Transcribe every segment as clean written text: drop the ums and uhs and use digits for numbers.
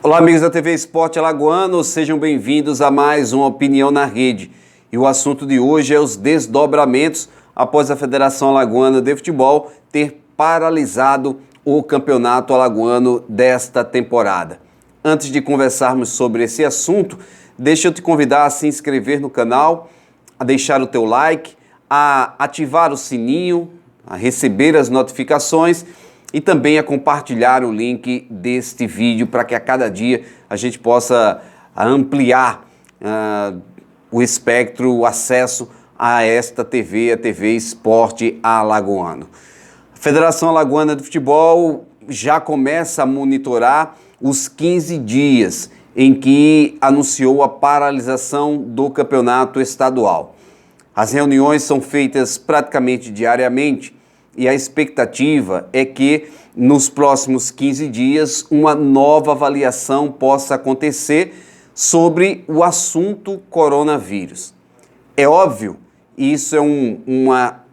Olá, amigos da TV Esporte Alagoano, sejam bem-vindos a mais uma Opinião na Rede. E o assunto de hoje é os desdobramentos após a Federação Alagoana de Futebol ter paralisado o Campeonato Alagoano desta temporada. Antes de conversarmos sobre esse assunto, deixa eu te convidar a se inscrever no canal, a deixar o teu like, a ativar o sininho, a receber as notificações e também a compartilhar o link deste vídeo para que a cada dia a gente possa ampliar o espectro, o acesso a esta TV, a TV Esporte Alagoano. A Federação Alagoana de Futebol já começa a monitorar os 15 dias em que anunciou a paralisação do campeonato estadual. As reuniões são feitas praticamente diariamente e a expectativa é que nos próximos 15 dias uma nova avaliação possa acontecer sobre o assunto coronavírus. É óbvio, isso é uma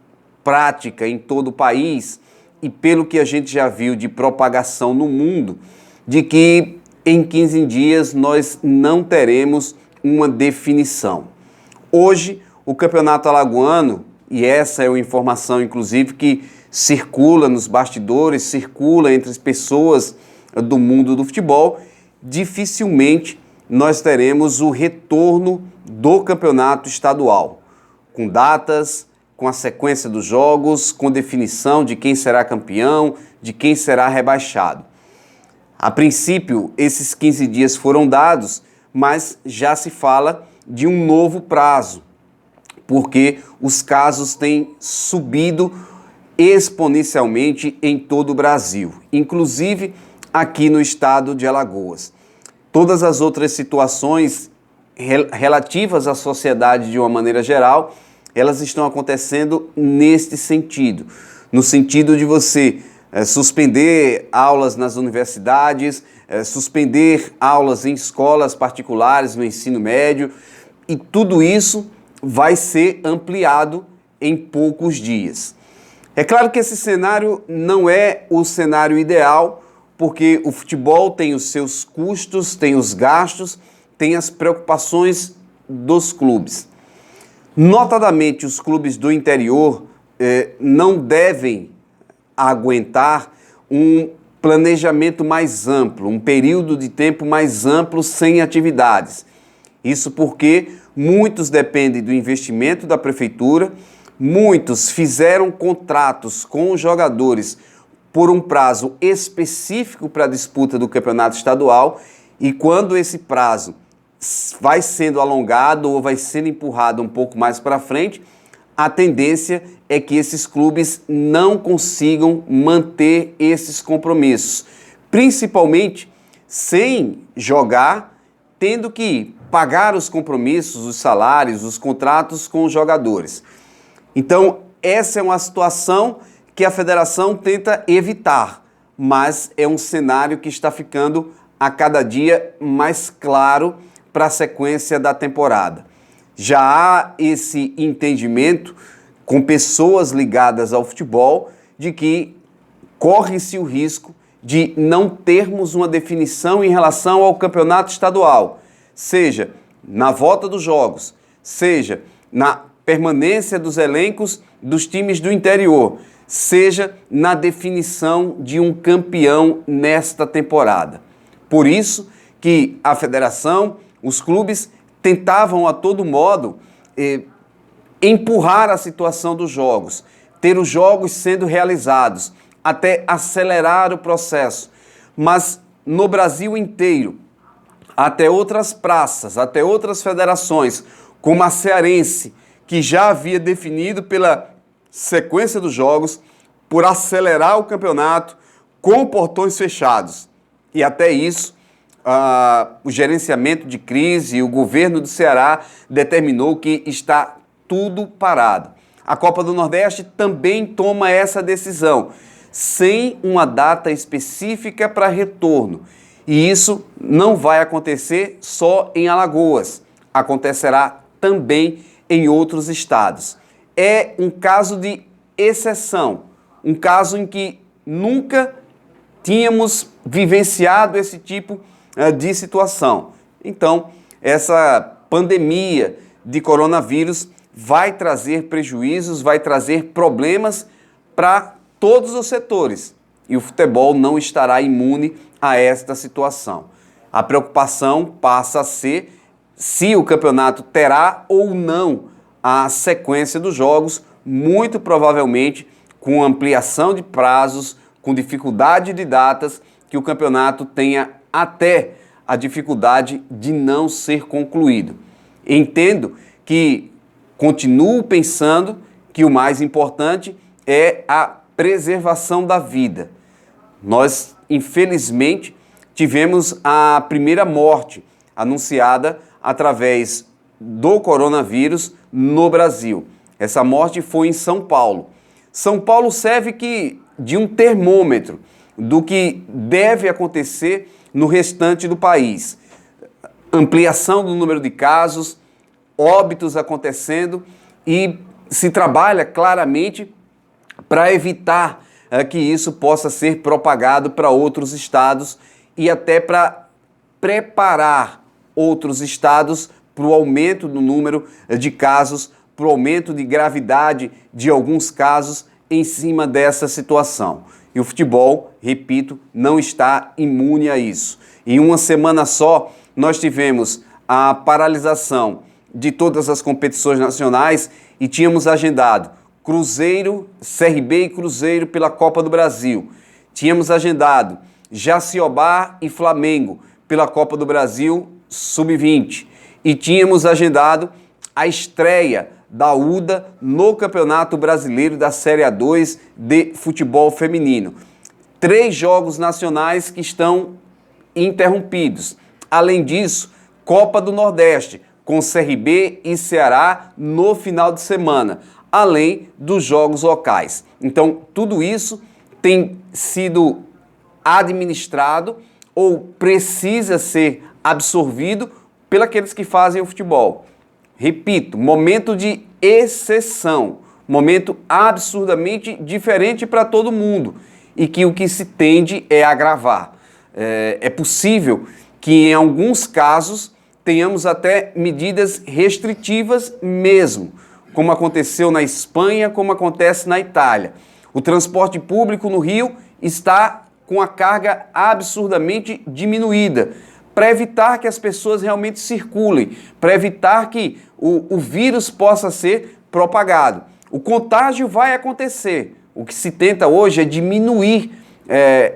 prática em todo o país e pelo que a gente já viu de propagação no mundo, de que em 15 dias nós não teremos uma definição. Hoje, o Campeonato Alagoano, e essa é uma informação, inclusive, que circula nos bastidores, circula entre as pessoas do mundo do futebol, dificilmente nós teremos o retorno do campeonato estadual, com datas, com a sequência dos jogos, com definição de quem será campeão, de quem será rebaixado. A princípio, esses 15 dias foram dados, mas já se fala de um novo prazo, porque os casos têm subido exponencialmente em todo o Brasil, inclusive aqui no estado de Alagoas. Todas as outras situações relativas à sociedade de uma maneira geral, elas estão acontecendo neste sentido, no sentido de você suspender aulas nas universidades, suspender aulas em escolas particulares no ensino médio, e tudo isso vai ser ampliado em poucos dias. É claro que esse cenário não é o cenário ideal, porque o futebol tem os seus custos, tem os gastos, tem as preocupações dos clubes. Notadamente, os clubes do interior não devem aguentar um planejamento mais amplo, um período de tempo mais amplo sem atividades. Isso porque muitos dependem do investimento da prefeitura, muitos fizeram contratos com os jogadores por um prazo específico para a disputa do campeonato estadual e quando esse prazo vai sendo alongado ou vai sendo empurrado um pouco mais para frente, a tendência é que esses clubes não consigam manter esses compromissos, principalmente sem jogar, tendo que pagar os compromissos, os salários, os contratos com os jogadores. Então, essa é uma situação que a federação tenta evitar, mas é um cenário que está ficando a cada dia mais claro para a sequência da temporada. Já há esse entendimento com pessoas ligadas ao futebol de que corre-se o risco de não termos uma definição em relação ao campeonato estadual, seja na volta dos jogos, seja na permanência dos elencos dos times do interior, seja na definição de um campeão nesta temporada. Por isso que a federação, os clubes tentavam a todo modo empurrar a situação dos jogos, ter os jogos sendo realizados, até acelerar o processo. Mas no Brasil inteiro, até outras praças, até outras federações, como a cearense, que já havia definido pela sequência dos jogos, por acelerar o campeonato com portões fechados. E até isso, o gerenciamento de crise e o governo do Ceará determinou que está tudo parado. A Copa do Nordeste também toma essa decisão, sem uma data específica para retorno. E isso não vai acontecer só em Alagoas, acontecerá também em outros estados. É um caso de exceção, um caso em que nunca tínhamos vivenciado esse tipo de situação. Então, essa pandemia de coronavírus vai trazer prejuízos, vai trazer problemas para todos os setores. E o futebol não estará imune a esta situação. A preocupação passa a ser se o campeonato terá ou não a sequência dos jogos, muito provavelmente com ampliação de prazos, com dificuldade de datas, que o campeonato tenha até a dificuldade de não ser concluído. Entendo que continuo pensando que o mais importante é a preservação da vida. Nós, infelizmente, tivemos a primeira morte anunciada através do coronavírus no Brasil. Essa morte foi em São Paulo. São Paulo serve de um termômetro do que deve acontecer no restante do país. Ampliação do número de casos, óbitos acontecendo e se trabalha claramente para evitar que isso possa ser propagado para outros estados e até para preparar outros estados para o aumento do número de casos, para o aumento de gravidade de alguns casos em cima dessa situação. E o futebol, repito, não está imune a isso. Em uma semana só, nós tivemos a paralisação de todas as competições nacionais e tínhamos agendado Cruzeiro, CRB e Cruzeiro pela Copa do Brasil. Tínhamos agendado Jaciobá e Flamengo pela Copa do Brasil Sub-20. E tínhamos agendado a estreia da UDA no Campeonato Brasileiro da Série A2 de futebol feminino. 3 jogos nacionais que estão interrompidos. Além disso, Copa do Nordeste, com CRB e Ceará no final de semana, além dos jogos locais. Então, tudo isso tem sido administrado ou precisa ser absorvido pelos que fazem o futebol. Repito, momento de exceção, momento absurdamente diferente para todo mundo e que o que se tende é agravar. É possível que em alguns casos tenhamos até medidas restritivas mesmo, como aconteceu na Espanha, como acontece na Itália. O transporte público no Rio está com a carga absurdamente diminuída, para evitar que as pessoas realmente circulem, para evitar que o vírus possa ser propagado. O contágio vai acontecer. O que se tenta hoje é diminuir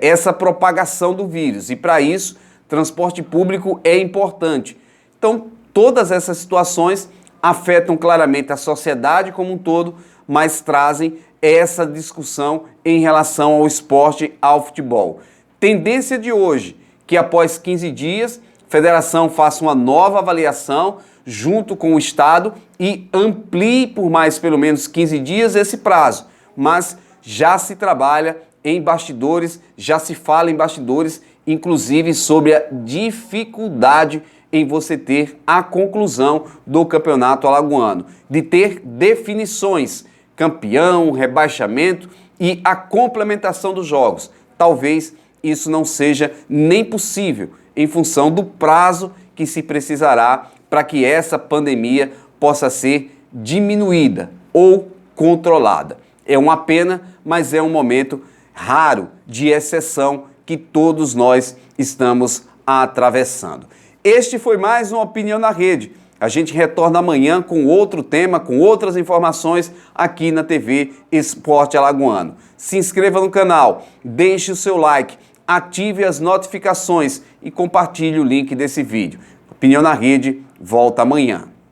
essa propagação do vírus. E para isso, transporte público é importante. Então, todas essas situações afetam claramente a sociedade como um todo, mas trazem essa discussão em relação ao esporte, ao futebol. Tendência de hoje, que após 15 dias, a federação faça uma nova avaliação junto com o Estado e amplie por mais pelo menos 15 dias esse prazo. Mas já se trabalha em bastidores, já se fala em bastidores, inclusive sobre a dificuldade em você ter a conclusão do campeonato alagoano, de ter definições, campeão, rebaixamento e a complementação dos jogos. Talvez isso não seja nem possível em função do prazo que se precisará para que essa pandemia possa ser diminuída ou controlada. É uma pena, mas é um momento raro, de exceção, que todos nós estamos atravessando. Este foi mais uma Opinião na Rede. A gente retorna amanhã com outro tema, com outras informações aqui na TV Esporte Alagoano. Se inscreva no canal, deixe o seu like, ative as notificações e compartilhe o link desse vídeo. Opinião na Rede volta amanhã.